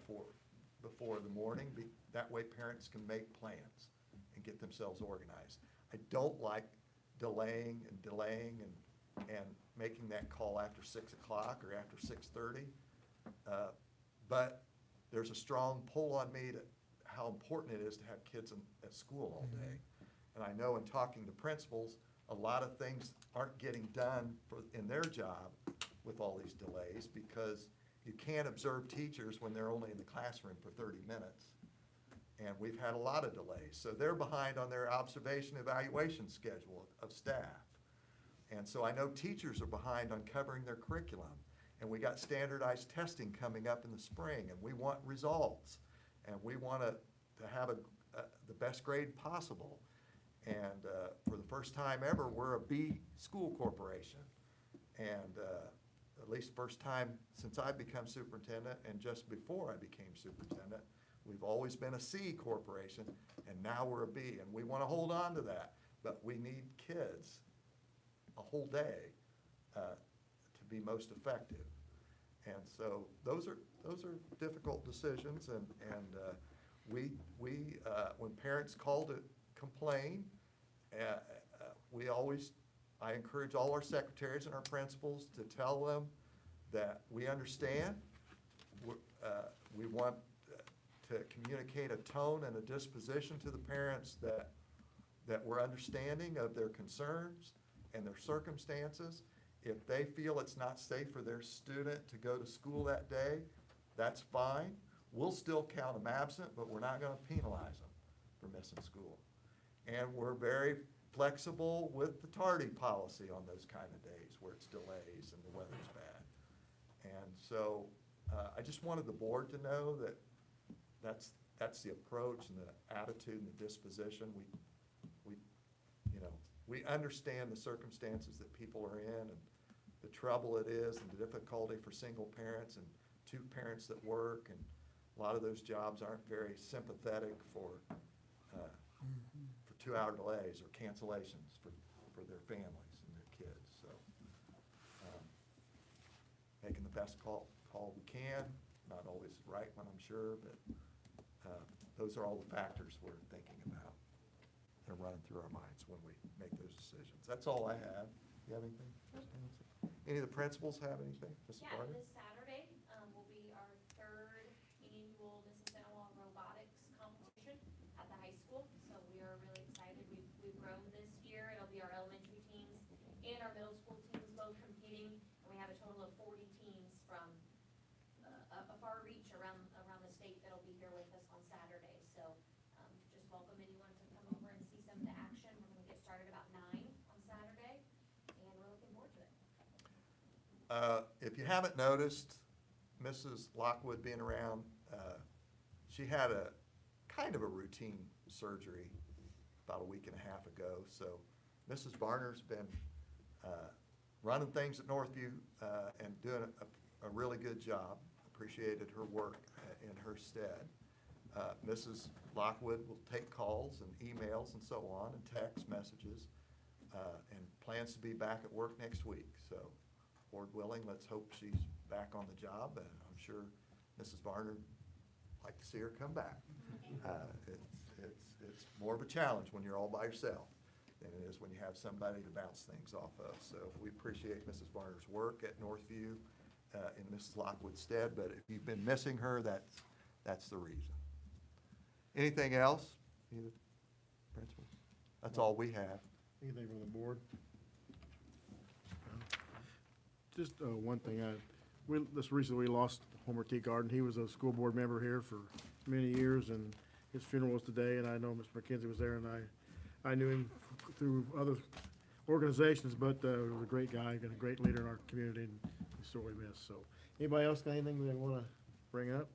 before the morning. That way parents can make plans and get themselves organized. I don't like delaying and making that call after 6 o'clock or after 6:30. But there's a strong pull on me to how important it is to have kids at school all day. And I know in talking to principals, a lot of things aren't getting done in their job with all these delays, because you can't observe teachers when they're only in the classroom for 30 minutes. And we've had a lot of delays. So they're behind on their observation evaluation schedule of staff. And so I know teachers are behind on covering their curriculum. And we got standardized testing coming up in the spring, and we want results. And we want to have the best grade possible. And for the first time ever, we're a B school corporation. And at least first time since I've become superintendent, and just before I became superintendent, we've always been a C corporation, and now we're a B. And we want to hold on to that. But we need kids a whole day to be most effective. And so those are difficult decisions, and we when parents call to complain, I encourage all our secretaries and our principals to tell them that we understand. We want to communicate a tone and a disposition to the parents that we're understanding of their concerns and their circumstances. If they feel it's not safe for their student to go to school that day, that's fine. We'll still count them absent, but we're not going to penalize them for missing school. And we're very flexible with the tardy policy on those kind of days where it's delays and the weather's bad. And so I just wanted the board to know that that's the approach and the attitude and the disposition. We understand the circumstances that people are in, and the trouble it is, and the difficulty for single parents and two parents that work, and a lot of those jobs aren't very sympathetic for 2-hour delays or cancellations for their families and their kids. So making the best call we can, not always right one, I'm sure, but those are all the factors we're thinking about and running through our minds when we make those decisions. That's all I have. You have anything? Any of the principals have anything? Mrs. Yeah, Barney? this Saturday, and our middle school teams both competing. And we have a total of 40 teams from a far reach around the state that'll be here with us on Saturday. So just welcome anyone to come over and see some of the action. We're going to get started about 9 on Saturday, and we're looking forward to it. If you haven't noticed, Mrs. Lockwood being around, she had a kind of a routine surgery about a week and a half ago. So Mrs. Varner's been running things at Northview and doing a really good job. Appreciated her work in her stead. Mrs. Lockwood will take calls and emails and so on and text messages and plans to be back at work next week. So Lord willing, let's hope she's back on the job, and I'm sure Mrs. Varner would like to see her come back. It's more of a challenge when you're all by yourself than it is when you have somebody to bounce things off of. So we appreciate Mrs. Varner's work at Northview in Mrs. Lockwood's stead, but if you've been missing her, that's the reason. Anything else? Either principal? That's all we have. Anything from the board? Just one thing, this recently we lost Homer T. Garden. He was a school board member here for many years, and his funeral was today, and I know Mr. McKenzie was there, and I knew him through other organizations, but he was a great guy, and a great leader in our community, and he's sorely missed. So, anybody else got anything they want to bring up?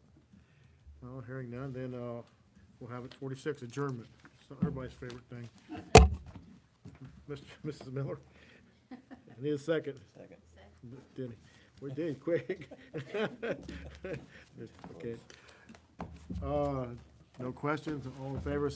Well, hearing none, then we'll have it 46, adjournment. It's not everybody's favorite thing. Mrs. Miller? I need a second. Second. Denny, we did quick. Okay. No questions, all in favor, say